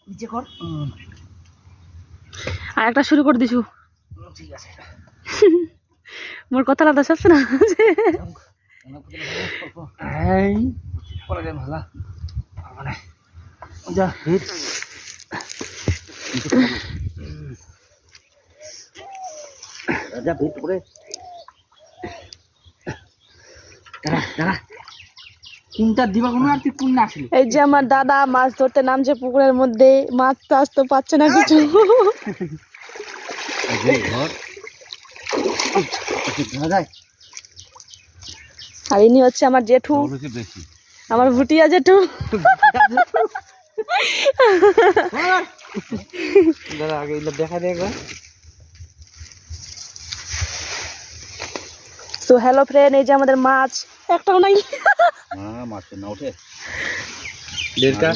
নিচে কর। আর একটা শুরু করে দিছু। ঠিক আছে। মোর কথা লাগা সব না। এই পরে দেন ভালা মানে যা হিট রাজা হিট করে দাঁড়া দাঁড়া তিনটা দিবা কোনো আর তুই কোন না আসলি। এই যে আমার দাদা মাছ ধরতে নামছে পুকুরের মধ্যে, মাছ টাছ তো পাচ্ছে না কিছু। আর ইনি হচ্ছে আমার জেঠু, আমার ভুটিয়া জেঠু। দাদা আগে এগুলো দেখা দে একবার। তো হ্যালো ফ্রেন্ড, এই যে আমাদের মাছ একটাও নাই। মাছ না ওঠে দেড়টা